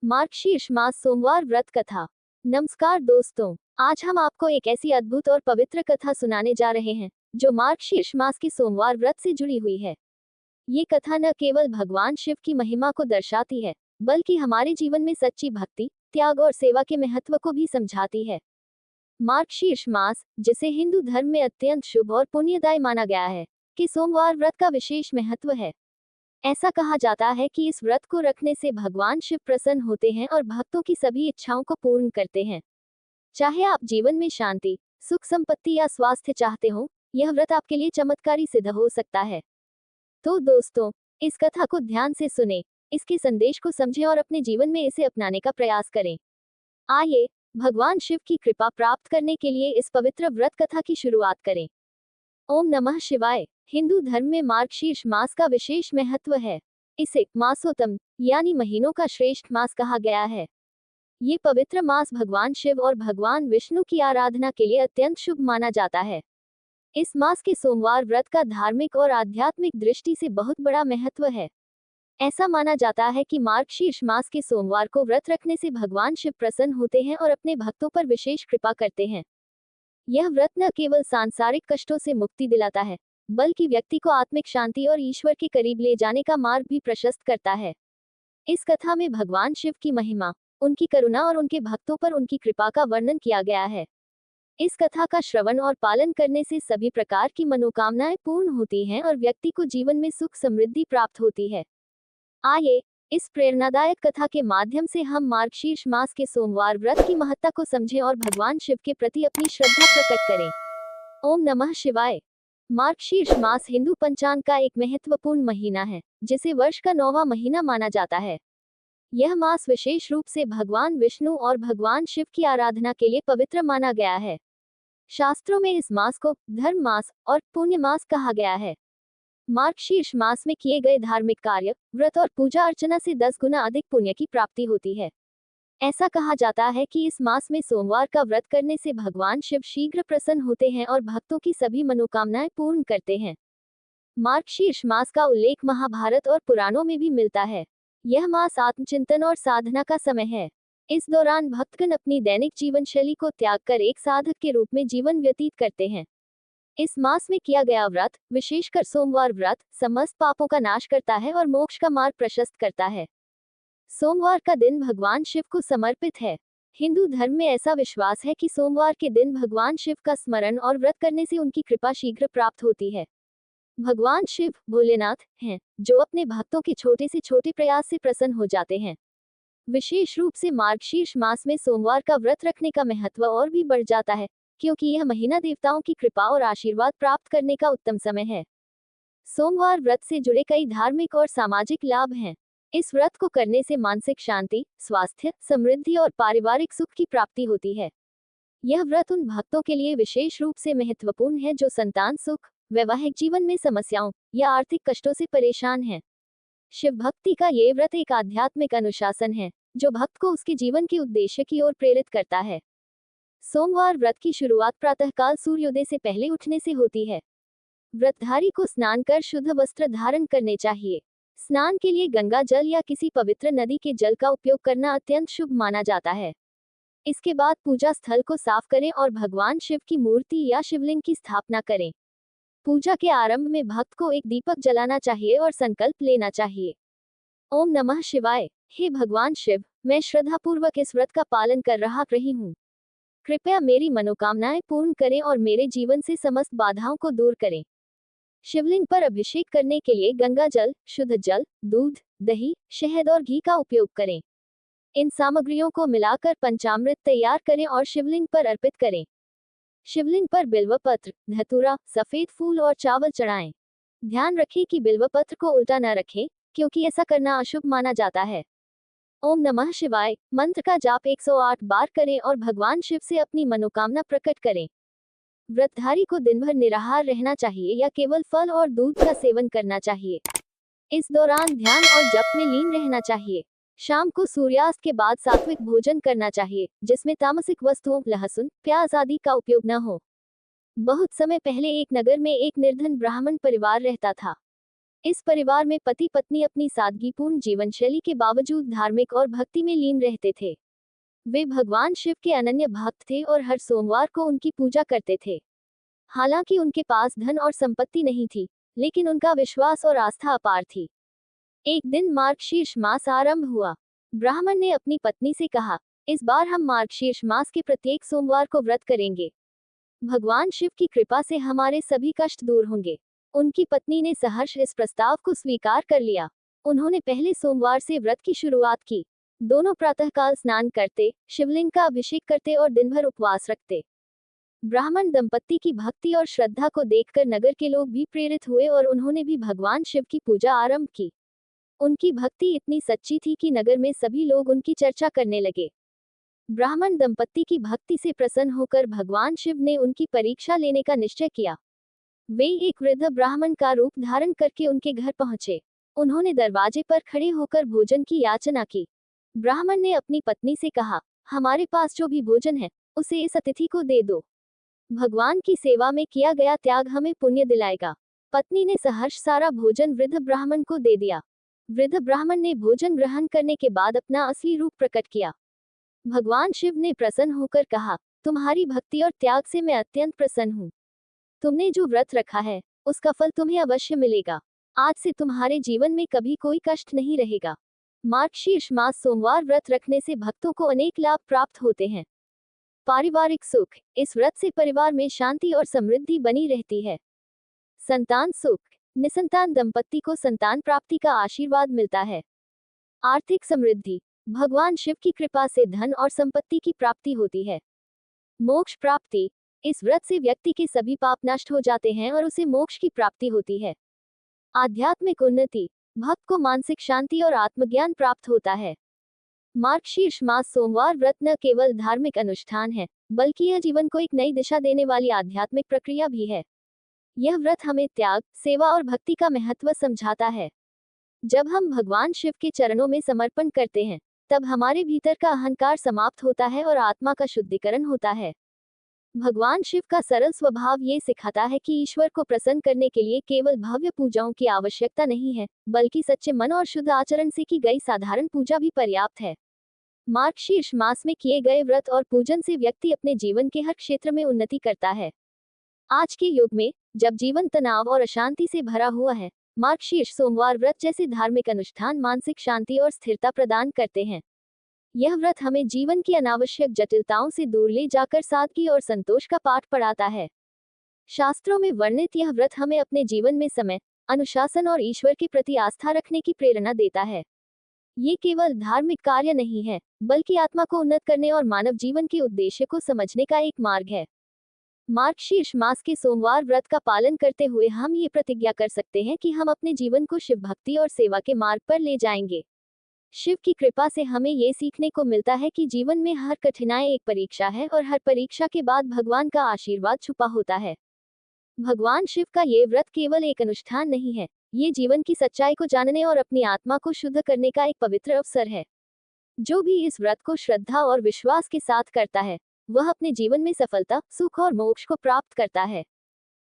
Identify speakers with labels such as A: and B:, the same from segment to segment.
A: मार्गशीर्ष मास सोमवार व्रत कथा। नमस्कार दोस्तों, आज हम आपको एक ऐसी अद्भुत और पवित्र कथा सुनाने जा रहे हैं जो मार्गशीर्ष मास के सोमवार व्रत से जुड़ी हुई है। ये कथा न केवल भगवान शिव की महिमा को दर्शाती है, बल्कि हमारे जीवन में सच्ची भक्ति, त्याग और सेवा के महत्व को भी समझाती है। मार्गशीर्ष मास, जिसे हिंदू धर्म में अत्यंत शुभ और पुण्यदायी माना गया है, कि सोमवार व्रत का विशेष महत्व है। ऐसा कहा जाता है कि इस व्रत को रखने से भगवान शिव प्रसन्न होते हैं और भक्तों की सभी इच्छाओं को पूर्ण करते हैं। चाहे आप जीवन में शांति, सुख संपत्ति या स्वास्थ्य चाहते हो, यह व्रत आपके लिए चमत्कारी सिद्ध हो सकता है। तो दोस्तों, इस कथा को ध्यान से सुने, इसके संदेश को समझें और अपने जीवन में इसे अपनाने का प्रयास करें। आइए, भगवान शिव की कृपा प्राप्त करने के लिए इस पवित्र व्रत कथा की शुरुआत करें। ओम नमः शिवाय। हिंदू धर्म में मार्गशीर्ष मास का विशेष महत्व है। इसे मासोत्तम यानी महीनों का श्रेष्ठ मास कहा गया है। ये पवित्र मास भगवान शिव और भगवान विष्णु की आराधना के लिए अत्यंत शुभ माना जाता है। इस मास के सोमवार व्रत का धार्मिक और आध्यात्मिक दृष्टि से बहुत बड़ा महत्व है। ऐसा माना जाता है कि मार्गशीर्ष मास के सोमवार को व्रत रखने से भगवान शिव प्रसन्न होते हैं और अपने भक्तों पर विशेष कृपा करते हैं। यह व्रत न केवल सांसारिक कष्टों से मुक्ति दिलाता है, बल्कि व्यक्ति को आत्मिक शांति और ईश्वर के करीब ले जाने का मार्ग भी प्रशस्त करता है। इस कथा में भगवान शिव की महिमा, उनकी करुणा और उनके भक्तों पर उनकी कृपा का वर्णन किया गया है। इस कथा का श्रवण और पालन करने से सभी प्रकार की मनोकामनाएं पूर्ण होती हैं और व्यक्ति को जीवन में सुख समृद्धि प्राप्त होती है। आइए, इस प्रेरणादायक कथा के माध्यम से हम मार्गशीर्ष मास के सोमवार व्रत की महत्ता को समझें और भगवान शिव के प्रति अपनी श्रद्धा प्रकट करें। ओम नमः शिवाय। मार्गशीर्ष मास हिंदू पंचांग का एक महत्वपूर्ण महीना है, जिसे वर्ष का 9वां महीना माना जाता है। यह मास विशेष रूप से भगवान विष्णु और भगवान शिव की आराधना के लिए पवित्र माना गया है। शास्त्रों में इस मास को धर्म मास और पुण्य मास कहा गया है। मार्गशीर्ष मास में किए गए धार्मिक कार्य, व्रत और पूजा अर्चना से 10 गुना अधिक पुण्य की प्राप्ति होती है। ऐसा कहा जाता है कि इस मास में सोमवार का व्रत करने से भगवान शिव शीघ्र प्रसन्न होते हैं और भक्तों की सभी मनोकामनाएं पूर्ण करते हैं। मार्गशीर्ष मास का उल्लेख महाभारत और पुराणों में भी मिलता है। यह मास आत्मचिंतन और साधना का समय है। इस दौरान भक्तगण अपनी दैनिक जीवन शैली को त्याग कर एक साधक के रूप में जीवन व्यतीत करते हैं। इस मास में किया गया व्रत, विशेषकर सोमवार व्रत, समस्त पापों का नाश करता है और मोक्ष का मार्ग प्रशस्त करता है। सोमवार का दिन भगवान शिव को समर्पित है। हिंदू धर्म में ऐसा विश्वास है कि सोमवार के दिन भगवान शिव का स्मरण और व्रत करने से उनकी कृपा शीघ्र प्राप्त होती है। भगवान शिव भोलेनाथ हैं, जो अपने भक्तों के छोटे से छोटे प्रयास से प्रसन्न हो जाते हैं। विशेष रूप से मार्गशीर्ष मास में सोमवार का व्रत रखने का महत्व और भी बढ़ जाता है, क्योंकि यह महीना देवताओं की कृपा और आशीर्वाद प्राप्त करने का उत्तम समय है। सोमवार व्रत से जुड़े कई धार्मिक और सामाजिक लाभ हैं। इस व्रत को करने से मानसिक शांति, स्वास्थ्य, समृद्धि और पारिवारिक सुख की प्राप्ति होती है। यह व्रत उन भक्तों के लिए विशेष रूप से महत्वपूर्ण है जो संतान सुख, वैवाहिक जीवन में समस्याओं या आर्थिक कष्टों से परेशान हैं। शिव भक्ति का ये व्रत एक आध्यात्मिक अनुशासन है, जो भक्त को उसके जीवन के उद्देश्य की ओर प्रेरित करता है। सोमवार व्रत की शुरुआत प्रातःकाल सूर्योदय से पहले उठने से होती है। व्रतधारी को स्नान कर शुद्ध वस्त्र धारण करने चाहिए। स्नान के लिए गंगा जल या किसी पवित्र नदी के जल का उपयोग करना अत्यंत शुभ माना जाता है। इसके बाद पूजा स्थल को साफ करें और भगवान शिव की मूर्ति या शिवलिंग की स्थापना करें। पूजा के आरंभ में भक्त को एक दीपक जलाना चाहिए और संकल्प लेना चाहिए। ओम नमः शिवाय। हे भगवान शिव, मैं श्रद्धापूर्वक इस व्रत का पालन कर रही हूँ। कृपया मेरी मनोकामनाएं पूर्ण करें और मेरे जीवन से समस्त बाधाओं को दूर करें। शिवलिंग पर अभिषेक करने के लिए गंगा जल, शुद्ध जल, दूध, दही, शहद और घी का उपयोग करें। इन सामग्रियों को मिलाकर पंचामृत तैयार करें और शिवलिंग पर अर्पित करें। शिवलिंग पर बिल्वपत्र, धतूरा, सफेद फूल और चावल चढ़ाएं। ध्यान रखें कि बिल्वपत्र को उल्टा न रखें, क्योंकि ऐसा करना अशुभ माना जाता है। ओम नमः शिवाय मंत्र का जाप 108 बार करें और भगवान शिव से अपनी मनोकामना प्रकट करें। व्रतधारी को दिन भर निराहार रहना चाहिए या केवल फल और दूध का सेवन करना चाहिए। इस दौरान ध्यान और जप में लीन रहना चाहिए। शाम को सूर्यास्त के बाद सात्विक भोजन करना चाहिए, जिसमें तामसिक वस्तुओं, लहसुन, प्याज आदि का उपयोग न हो। बहुत समय पहले एक नगर में एक निर्धन ब्राह्मण परिवार रहता था। इस परिवार में पति पत्नी अपनी सादगीपूर्ण जीवन शैली के बावजूद धार्मिक और भक्ति में लीन रहते थे। वे भगवान शिव के अनन्य भक्त थे और हर सोमवार को उनकी पूजा करते थे। हालांकि उनके पास धन और संपत्ति नहीं थी, लेकिन उनका विश्वास और आस्था अपार थी। एक दिन मार्गशीर्ष मास आरंभ हुआ। ब्राह्मण ने अपनी पत्नी से कहा, इस बार हम मार्गशीर्ष मास के प्रत्येक सोमवार को व्रत करेंगे। भगवान शिव की कृपा से हमारे सभी कष्ट दूर होंगे। उनकी पत्नी ने सहर्ष इस प्रस्ताव को स्वीकार कर लिया। उन्होंने पहले सोमवार से व्रत की शुरुआत की। दोनों प्रातःकाल स्नान करते, शिवलिंग का अभिषेक करते और दिन भर उपवास रखते। ब्राह्मण दंपत्ति की भक्ति और श्रद्धा को देखकर नगर के लोग भी प्रेरित हुए और उन्होंने भी भगवान शिव की पूजा आरंभ की। उनकी भक्ति इतनी सच्ची थी कि नगर में सभी लोग उनकी चर्चा करने लगे। ब्राह्मण दंपत्ति की भक्ति से प्रसन्न होकर भगवान शिव ने उनकी परीक्षा लेने का निश्चय किया। वे एक वृद्ध ब्राह्मण का रूप धारण करके उनके घर पहुंचे। उन्होंने दरवाजे पर खड़े होकर भोजन की याचना की। ब्राह्मण ने अपनी पत्नी से कहा, हमारे पास जो भी भोजन है उसे इस अतिथि को दे दो। भगवान की सेवा में किया गया त्याग हमें पुण्य दिलाएगा। पत्नी ने सहर्ष सारा भोजन वृद्ध ब्राह्मण को दे दिया। वृद्ध ब्राह्मण ने भोजन ग्रहण करने के बाद अपना असली रूप प्रकट किया। भगवान शिव ने प्रसन्न होकर कहा, तुम्हारी भक्ति और त्याग से मैं अत्यंत प्रसन्न हूँ। तुमने जो व्रत रखा है उसका फल तुम्हें अवश्य मिलेगा। आज से तुम्हारे जीवन में कभी कोई कष्ट नहीं रहेगा। मार्गशीर्ष मास सोमवार व्रत रखने से भक्तों को अनेक लाभ प्राप्त होते हैं। पारिवारिक सुख, इस व्रत से परिवार में शांति और समृद्धि बनी रहती है। संतान सुख, निसंतान दंपत्ति को संतान प्राप्ति का आशीर्वाद मिलता है। आर्थिक समृद्धि, भगवान शिव की कृपा से धन और संपत्ति की प्राप्ति होती है। मोक्ष प्राप्ति, इस व्रत से व्यक्ति के सभी पाप नष्ट हो जाते हैं और उसे मोक्ष की प्राप्ति होती है। आध्यात्मिक उन्नति, भक्त को मानसिक शांति और आत्मज्ञान प्राप्त होता है। मार्गशीर्ष मास सोमवार व्रत न केवल धार्मिक अनुष्ठान है, बल्कि यह जीवन को एक नई दिशा देने वाली आध्यात्मिक प्रक्रिया भी है। यह व्रत हमें त्याग, सेवा और भक्ति का महत्व समझाता है। जब हम भगवान शिव के चरणों में समर्पण करते हैं, तब हमारे भीतर का अहंकार समाप्त होता है और आत्मा का शुद्धिकरण होता है। भगवान शिव का सरल स्वभाव ये सिखाता है कि ईश्वर को प्रसन्न करने के लिए केवल भव्य पूजाओं की आवश्यकता नहीं है, बल्कि सच्चे मन और शुद्ध आचरण से की गई साधारण पूजा भी पर्याप्त है। मार्गशीर्ष मास में किए गए व्रत और पूजन से व्यक्ति अपने जीवन के हर क्षेत्र में उन्नति करता है। आज के युग में, जब जीवन तनाव और अशांति से भरा हुआ है, मार्गशीर्ष सोमवार व्रत जैसे धार्मिक अनुष्ठान मानसिक शांति और स्थिरता प्रदान करते हैं। यह व्रत हमें जीवन की अनावश्यक जटिलताओं से दूर ले जाकर सादगी और संतोष का पाठ पढ़ाता है। शास्त्रों में वर्णित यह व्रत हमें अपने जीवन में समय, अनुशासन और ईश्वर के प्रति आस्था रखने की प्रेरणा देता है। ये केवल धार्मिक कार्य नहीं है, बल्कि आत्मा को उन्नत करने और मानव जीवन के उद्देश्य को समझने का एक मार्ग है। मार्गशीर्ष मास के सोमवार व्रत का पालन करते हुए हम ये प्रतिज्ञा कर सकते हैं कि हम अपने जीवन को शिव भक्ति और सेवा के मार्ग पर ले जाएंगे। शिव की कृपा से हमें ये सीखने को मिलता है कि जीवन में हर कठिनाई एक परीक्षा है और हर परीक्षा के बाद भगवान का आशीर्वाद छुपा होता है। भगवान शिव का ये व्रत केवल एक अनुष्ठान नहीं है, ये जीवन की सच्चाई को जानने और अपनी आत्मा को शुद्ध करने का एक पवित्र अवसर है। जो भी इस व्रत को श्रद्धा और विश्वास के साथ करता है, वह अपने जीवन में सफलता, सुख और मोक्ष को प्राप्त करता है।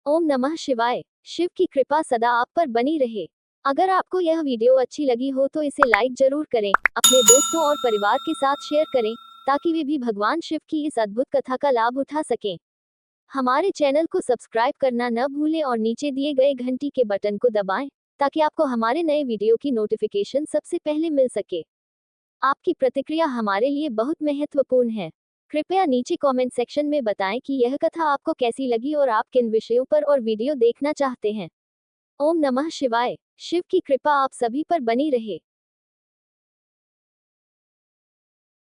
A: ओम नमः शिवाय। शिव की कृपा सदा आप पर बनी रहे। अगर आपको यह वीडियो अच्छी लगी हो तो इसे लाइक जरूर करें, अपने दोस्तों और परिवार के साथ शेयर करें, ताकि वे भी भगवान शिव की इस अद्भुत कथा का लाभ उठा सकें। हमारे चैनल को सब्सक्राइब करना न भूलें और नीचे दिए गए घंटी के बटन को दबाएं, ताकि आपको हमारे नए वीडियो की नोटिफिकेशन सबसे पहले मिल सके। आपकी प्रतिक्रिया हमारे लिए बहुत महत्वपूर्ण है। कृपया नीचे कमेंट सेक्शन में बताएं कि यह कथा आपको कैसी लगी और आप किन विषयों पर और वीडियो देखना चाहते हैं। ओम नमः शिवाय। शिव की कृपा आप सभी पर बनी रहे।